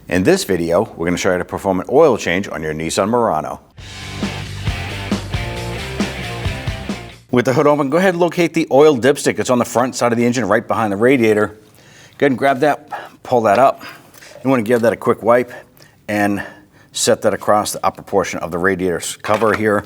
In this video, we're going to show you how to perform an oil change on your Nissan Murano. With the hood open, go ahead and locate the oil dipstick. It's on the front side of the engine, right behind the radiator. Go ahead and grab that, pull that up. You want to give that a quick wipe and set that across the upper portion of the radiator's cover here.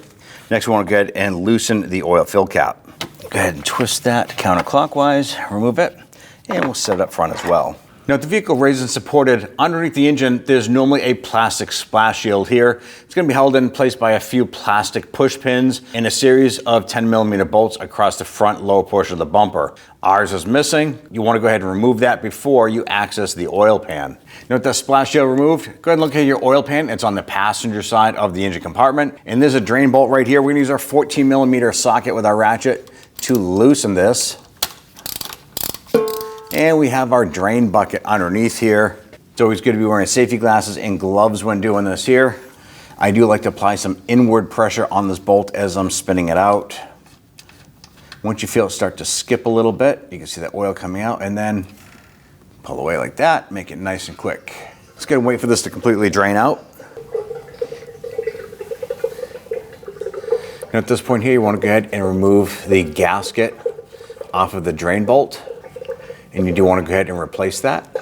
Next, we want to go ahead and loosen the oil fill cap. Go ahead and twist that counterclockwise, remove it, and we'll set it up front as well. Now, with the vehicle raised and supported underneath the engine, there's normally a plastic splash shield here. It's going to be held in place by a few plastic push pins and a series of 10mm bolts across the front lower portion of the bumper. Ours is missing. You want to go ahead and remove that before you access the oil pan. Now, with the splash shield removed, go ahead and look at your oil pan. It's on the passenger side of the engine compartment. And there's a drain bolt right here. We're going to use our 14mm socket with our ratchet to loosen this. And we have our drain bucket underneath here. It's always good to be wearing safety glasses and gloves when doing this here. I do like to apply some inward pressure on this bolt as I'm spinning it out. Once you feel it start to skip a little bit, you can see that oil coming out, and then pull away like that, make it nice and quick. Let's go and wait for this to completely drain out. And at this point here, you want to go ahead and remove the gasket off of the drain bolt. And you do want to go ahead and replace that.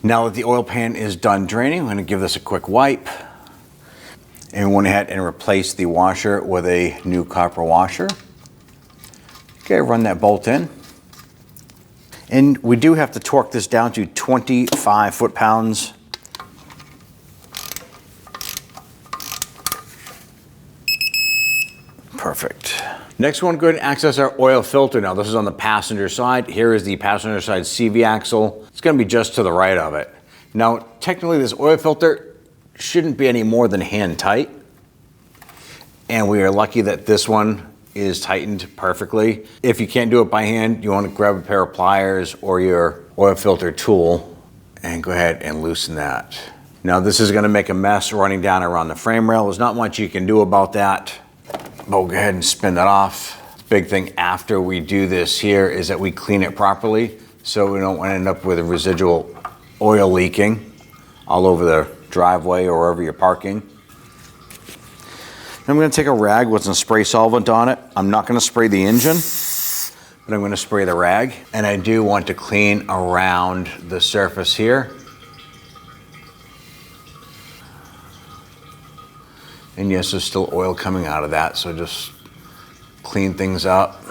Now that the oil pan is done draining, I'm going to give this a quick wipe. And we went ahead and replace the washer with a new copper washer. Okay, run that bolt in. And we do have to torque this down to 25 foot-pounds. Perfect. Next, we want to go ahead and access our oil filter. Now, this is on the passenger side. Here is the passenger side CV axle. It's going to be just to the right of it. Now, technically, this oil filter shouldn't be any more than hand tight. And we are lucky that this one is tightened perfectly. If you can't do it by hand, you want to grab a pair of pliers or your oil filter tool and go ahead and loosen that. Now, this is going to make a mess running down around the frame rail. There's not much you can do about that. But we'll go ahead and spin that off. The big thing after we do this here is that we clean it properly so we don't end up with a residual oil leaking all over the driveway or wherever you're parking. I'm going to take a rag with some spray solvent on it. I'm not going to spray the engine, but I'm going to spray the rag. And I do want to clean around the surface here. And yes, there's still oil coming out of that, so just clean things up.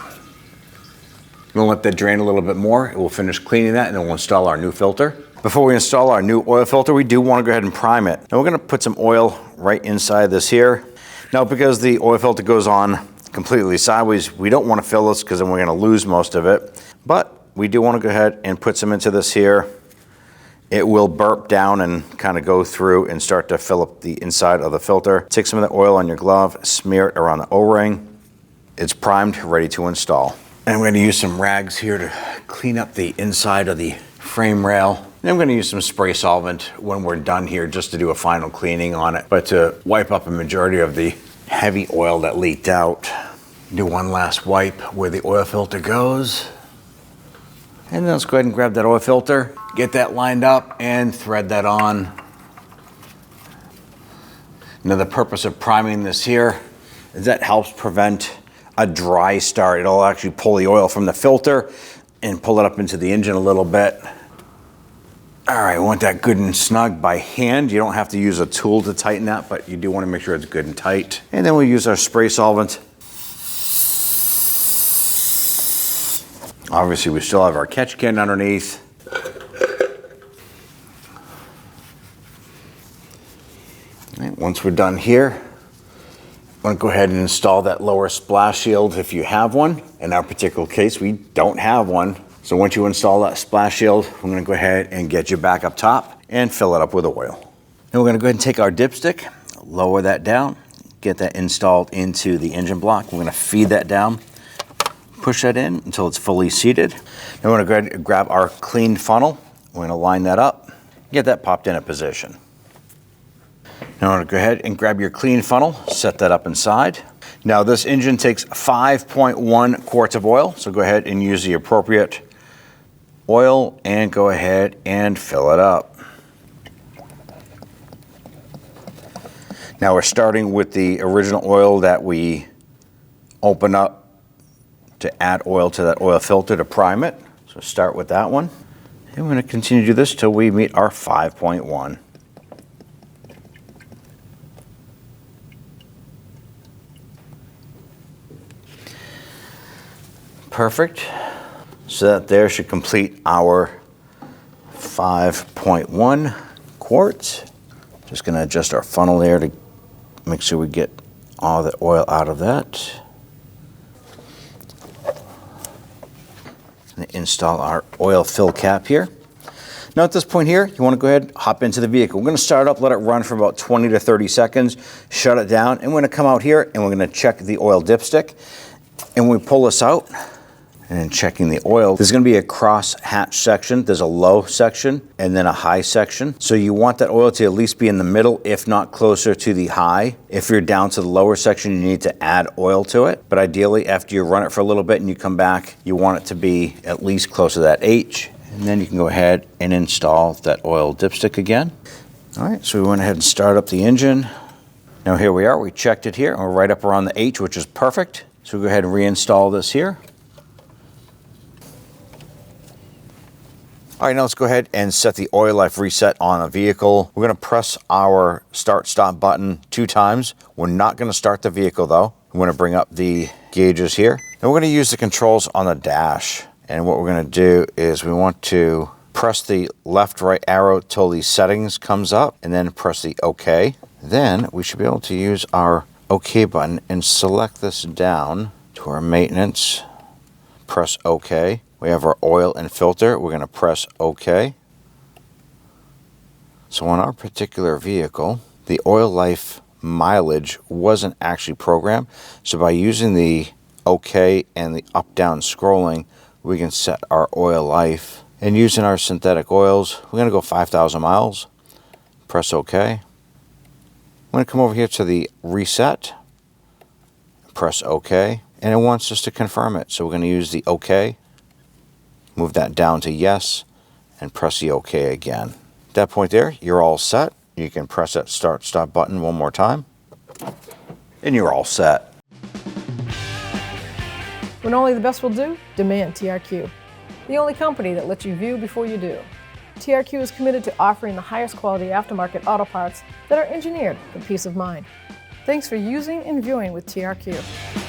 We'll let that drain a little bit more. We'll finish cleaning that, and then we'll install our new filter. Before we install our new oil filter, we do want to go ahead and prime it. And we're going to put some oil right inside this here. Now, because the oil filter goes on completely sideways, we don't want to fill this because then we're going to lose most of it. But we do want to go ahead and put some into this here. It will burp down and kind of go through and start to fill up the inside of the filter. Take some of the oil on your glove, smear it around the O-ring. It's primed, ready to install. And I'm going to use some rags here to clean up the inside of the frame rail. And I'm going to use some spray solvent when we're done here just to do a final cleaning on it, but to wipe up a majority of the heavy oil that leaked out. Do one last wipe where the oil filter goes. And then let's go ahead and grab that oil filter, get that lined up, and thread that on. Now, the purpose of priming this here is that helps prevent a dry start. It'll actually pull the oil from the filter and pull it up into the engine a little bit. All right, we want that good and snug by hand. You don't have to use a tool to tighten that, but you do want to make sure it's good and tight. And then we'll use our spray solvent. Obviously, we still have our catch can underneath. Right, once we're done here, I'm going to go ahead and install that lower splash shield if you have one. In our particular case, we don't have one. So once you install that splash shield, I'm going to go ahead and get you back up top and fill it up with oil. Then we're going to go ahead and take our dipstick, lower that down, get that installed into the engine block. We're going to feed that down. Push that in until it's fully seated. Then we're going to go ahead and grab our clean funnel. We're going to line that up, get that popped in a position. Now we're going to go ahead and grab your clean funnel, set that up inside. Now this engine takes 5.1 quarts of oil, so go ahead and use the appropriate oil and go ahead and fill it up. Now we're starting with the original oil that we open up to add oil to that oil filter to prime it. So start with that one. And we're going to continue to do this till we meet our 5.1. Perfect. So that there should complete our 5.1 quarts. Just going to adjust our funnel there to make sure we get all the oil out of that. And install our oil fill cap here. Now at this point here, you want to go ahead and hop into the vehicle. We're going to start up, let it run for about 20 to 30 seconds, shut it down, and we're going to come out here and we're going to check the oil dipstick. And when we pull this out, and then checking the oil, there's going to be a cross hatch section. There's a low section and then a high section. So you want that oil to at least be in the middle, if not closer to the high. If you're down to the lower section, you need to add oil to it. But ideally, after you run it for a little bit and you come back, you want it to be at least close to that H. And then you can go ahead and install that oil dipstick again. All right, so we went ahead and started up the engine. Now here we are, we checked it here, and we're right up around the H, which is perfect. So we'll go ahead and reinstall this here. All right, now let's go ahead and set the oil life reset on a vehicle. We're gonna press our start stop button 2 times. We're not gonna start the vehicle though. I'm gonna bring up the gauges here. And we're gonna use the controls on the dash. And what we're gonna do is we want to press the left right arrow till the settings comes up and then press the OK. Then we should be able to use our OK button and select this down to our maintenance. Press OK. We have our oil and filter. We're going to press OK. So on our particular vehicle, the oil life mileage wasn't actually programmed. So by using the OK and the up-down scrolling, we can set our oil life. And using our synthetic oils, we're going to go 5,000 miles. Press OK. I'm going to come over here to the reset. Press OK. And it wants us to confirm it. So we're going to use the OK. Move that down to yes, and press the OK again. At that point there, you're all set. You can press that start stop button one more time, and you're all set. When only the best will do, demand TRQ. The only company that lets you view before you do. TRQ is committed to offering the highest quality aftermarket auto parts that are engineered for peace of mind. Thanks for using and viewing with TRQ.